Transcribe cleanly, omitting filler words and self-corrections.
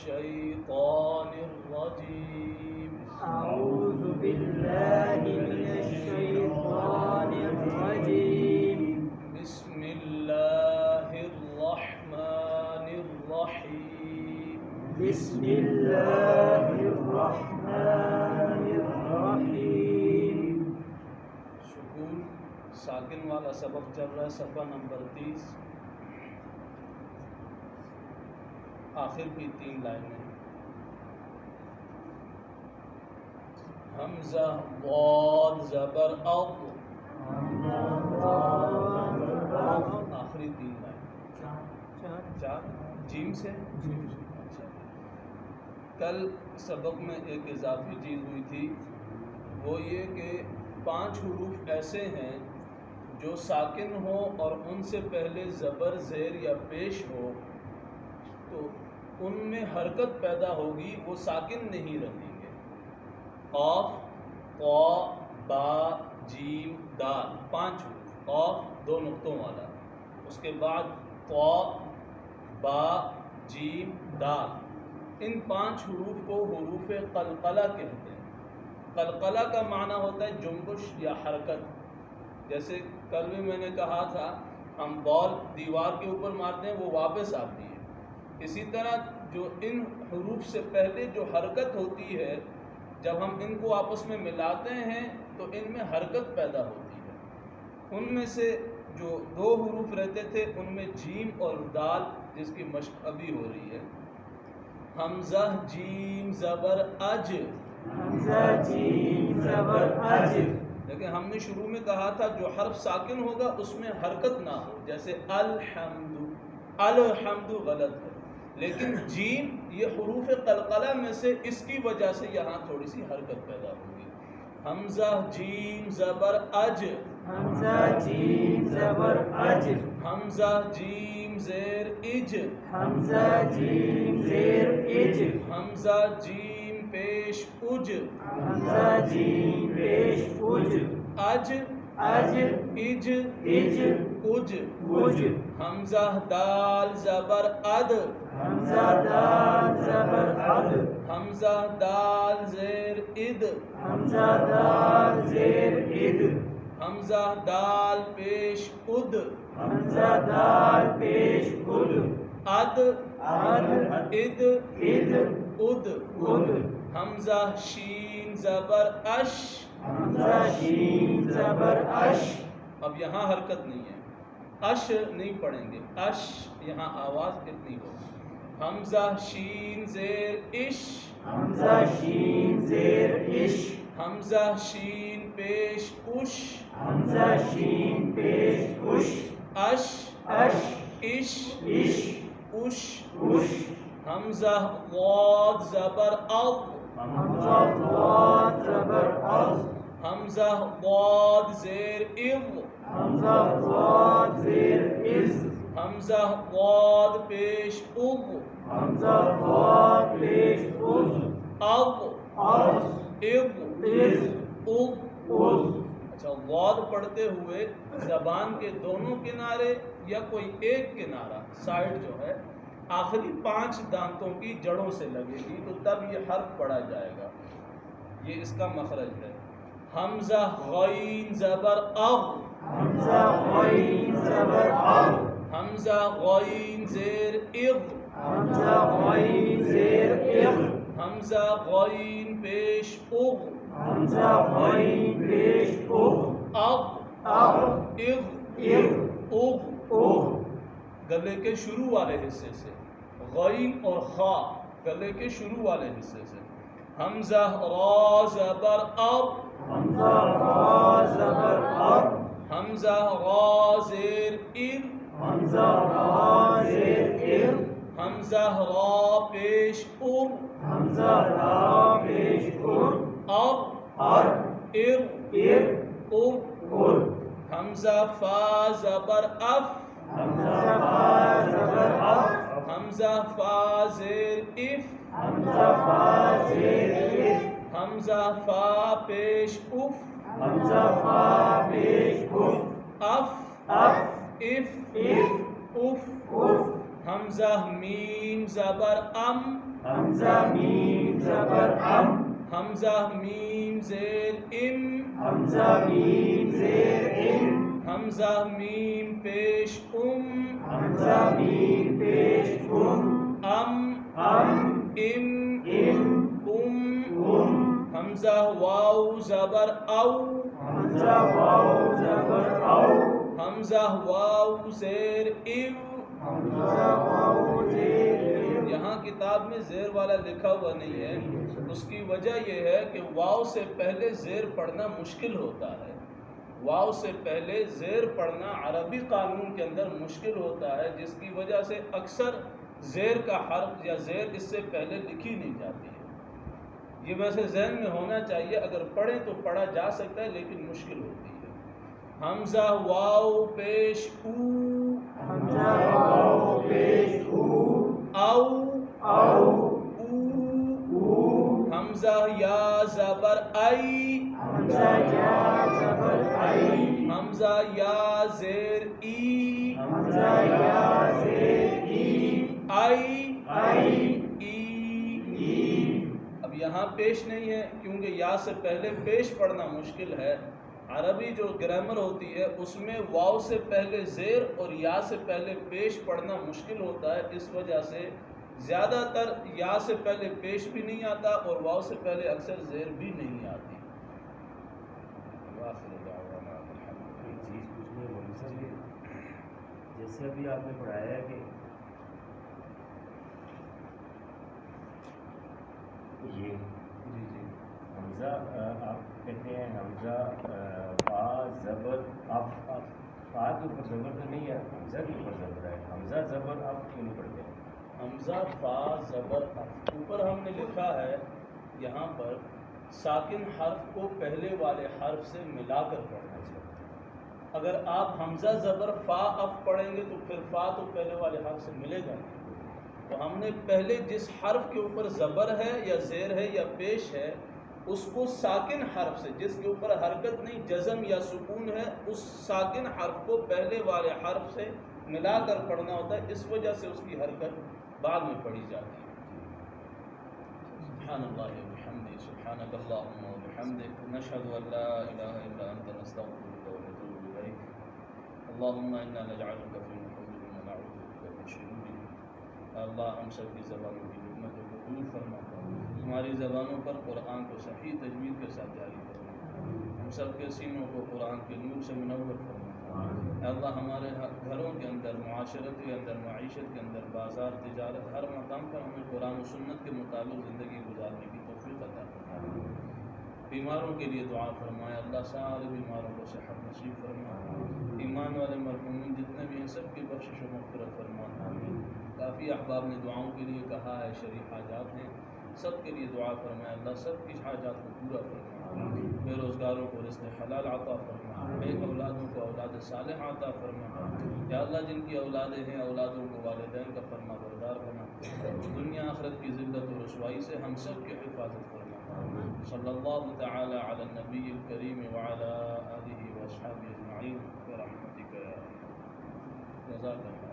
الشيطان الرجيم. أعوذ بالله من الشيطان الرجيم. بسم الله الرحمن الرحيم. بسم الله الرحمن الرحيم. سکون ساکن والا سبق چل رہا ہے، صفحہ نمبر 30، آخر کی 3 لائنیں. حمزہ ضاد زبر اض، آخری 3 لائن 4 جیم سے. اچھا، کل سبق میں ایک اضافی چیز ہوئی تھی، وہ یہ کہ 5 حروف ایسے ہیں جو ساکن ہو اور ان سے پہلے زبر زیر یا پیش ہو تو ان میں حرکت پیدا ہوگی، وہ ساکن نہیں رہیں گے. قاف، قا، با، جیم، دال، 5 حروف. قاف 2 نقطوں والا، اس کے بعد قا، با، جیم، دال. ان 5 حروف کو حروف قلقلہ کہتے ہیں. قلقلہ کا معنی ہوتا ہے جنبش یا حرکت. جیسے کل بھی میں نے کہا تھا، ہم بال دیوار کے اوپر مارتے ہیں وہ واپس آتی ہے. اسی طرح جو ان حروف سے پہلے جو حرکت ہوتی ہے، جب ہم ان کو آپس میں ملاتے ہیں تو ان میں حرکت پیدا ہوتی ہے. ان میں سے جو 2 حروف رہتے تھے ان میں جیم اور دال، جس کی مشق ابھی ہو رہی ہے. حمزہ جیم زبر اج، حمزہ جیم زبر اج. لیکن ہم نے شروع میں کہا تھا جو حرف ساکن ہوگا اس میں حرکت نہ ہو، جیسے الحمد. الحمد غلط ہے، لیکن جیم یہ حروف قلقلہ میں سے، اس کی وجہ سے یہاں تھوڑی سی حرکت پیدا ہوگی. حمزہ جیم زبر اج، حمزہ جیم زبر اج. حمزہ جیم زیر اج، حمزہ جیم زیر اج. حمزہ جیم پیش اج، حمزہ جیم پیش اج. اج اج اج اج اج. اج. حمزہ دال زبر اد، حمزہ دال زبر اد. حمزہ دال زیر اد، حمزہ دال زیر اد. حمزہ دال پیش اد، حمزہ دال پیش اد. اد اد اد اد اد. اد. حمزہ شین زبر اش، حمزہ شین زبر اش. اب یہاں حرکت نہیں ہے، اش نہیں پڑھیں گے، اش یہاں آواز اتنی ہو. حمزہ شین زیر اش، حمزہ شین زیر اش. حمزہ شین پیش اش، حمزہ شین پیش اش. اش اش اش اش اش. اش. حمزہ ضاد زبر اض، حمزہ ضاد زبر اض. حمزہ ضاد زیر اض، حمزہ ضاد زیر از. حمزہ ضاد پیش اض، حمزہ ضاد پیش از. اض از اض از اض. از. اچھا، ضاد پڑھتے ہوئے زبان کے دونوں کنارے یا کوئی ایک کنارہ سائڈ جو ہے آخری 5 دانتوں کی جڑوں سے لگے گی، تو تب یہ حرف پڑھا جائے گا. یہ اس کا مخرج ہے. حمزہ غین زبر اغ، حمزہ غین زبر اغ. حمزہ غین زیر اغ، حمزہ غین زیر اغ. حمزہ غین پیش اغ، حمزہ غین پیش اغ. اغ اغ اغ اغ اغ. اغ. گلے کے شروع والے حصے سے. غین اور خا گلے کے شروع والے حصے سے. حمزہ را زبر اب، حمزہ را زبر اب. حمزہ را زیر ار، حمزہ را زیر ار. حمزہ را پیش ار، حمزہ را پیش ار. اب ار ار ار ار. ار. حمزہ فا زبر اف، حمزہ فا زبر اف. حمزہ فا زیر اف، حمزہ فا زیر اف. حمزہ فا پیش اف، حمزہ فا پیش اف. اف اف اف اف اف. اف. حمزہ میم زبر ام، حمزہ میم زبر ام، حمزہ میم زیر ام، حمزہ میم زیر ام، حمزہ میم پیش حمزہ میم پیش ام ام حمزہ واو زبر او، حمزہ واو زبر او، حمزہ واو زیر ایو، حمزہ واو زیر ام۔ یہاں کتاب میں زیر والا لکھا ہوا نہیں ہے، اس کی وجہ یہ ہے کہ واو سے پہلے زیر پڑھنا مشکل ہوتا ہے۔ واو سے پہلے زیر پڑھنا عربی قانون کے اندر مشکل ہوتا ہے، جس کی وجہ سے اکثر زیر کا حرف یا زیر اس سے پہلے لکھی نہیں جاتی ہے۔ یہ ویسے ذہن میں ہونا چاہیے، اگر پڑھیں تو پڑھا جا سکتا ہے لیکن مشکل ہوتی ہے۔ حمزہ واو پیش او، حمزہ واو پیش او او، حمزہ یا زبر ای، حمزہ یا زبر ای، حمزہ یا زیر ای، حمزہ یا زیر ای، ای ای، ای۔ اب یہاں پیش نہیں ہے کیونکہ یا سے پہلے پیش پڑھنا مشکل ہے۔ عربی جو گرامر ہوتی ہے اس میں واو سے پہلے زیر اور یا سے پہلے پیش پڑھنا مشکل ہوتا ہے، اس وجہ سے زیادہ تر یا سے پہلے پیش بھی نہیں آتا اور واو سے پہلے اکثر زیر بھی نہیں آتی۔ ایک چیز پوچھنے والی سر، جیسے ابھی آپ نے پڑھایا ہے کہ یہ حمزہ آپ کہتے ہیں حمزہ فا زبر اف، فا کے اوپر زبر تو نہیں ہے، حمزہ کے اوپر زبر ہے، حمزہ زبر اف کیوں نہیں پڑھتے ہیں؟ حمزہ فا زبر اف، اوپر ہم نے لکھا ہے یہاں پر ساکن حرف کو پہلے والے حرف سے ملا کر پڑھنا چاہیے۔ اگر آپ حمزہ زبر فا اف پڑھیں گے تو پھر فا تو پہلے والے حرف سے ملے گا نہیں، تو ہم نے پہلے جس حرف کے اوپر زبر ہے یا زیر ہے یا پیش ہے اس کو ساکن حرف سے، جس کے اوپر حرکت نہیں جزم یا سکون ہے، اس ساکن حرف کو پہلے والے حرف سے ملا کر پڑھنا ہوتا ہے، اس وجہ سے اس کی حرکت بعد میں پڑھی جاتی ہے۔ سبحان اللہ و بحمدہ، سبحانک اللہم و بحمدک، نشہد ان لا الہ الا انت، نستغفرک و نتوب الیک، اللہم انا نجعلک فی نحورنا ونعوذ بک من شرورنا۔ اللہ ہم سب کی زبانوں کی حکمتوں کو دور فرما، ہماری زبانوں پر قرآن کو صحیح تجوید کے ساتھ جاری فرما، ہم سب کے سینوں کو قرآن کے نور سے منور فرما۔ اے اللہ ہمارے گھروں کے اندر، معاشرت کے اندر، معیشت کے اندر، بازار، تجارت، ہر مقام پر ہمیں قرآن و سنت کے مطابق زندگی گزارنے کی توفیق عطا فرما۔ بیماروں کے لیے دعا فرمائے، اللہ سارے بیماروں کو صحت نصیب فرما، ایمان والے مرحومین جتنے بھی ہیں سب کی بخشش و مغفرت فرما۔ کافی احباب نے دعاؤں کے لیے کہا ہے، شریف حاجات ہیں، سب کے لیے دعا فرمائے، اللہ سب کی حاجات کو پورا فرما، بے روزگاروں کو رزق حلال عطا فرما، بے اولادوں کو اولاد صالح عطا فرما۔ یا اللہ جن کی اولادیں ہیں اولادوں کو والدین کا فرما بردار بنا، دنیا آخرت کی ذلت و رسوائی سے ہم سب کی حفاظت فرما۔ صلی اللہ تعالی علی النبی الکریم وعلی آلہ واصحابہ اجمعین برحمتک یا ارحم الراحمین۔ جزاک اللہ۔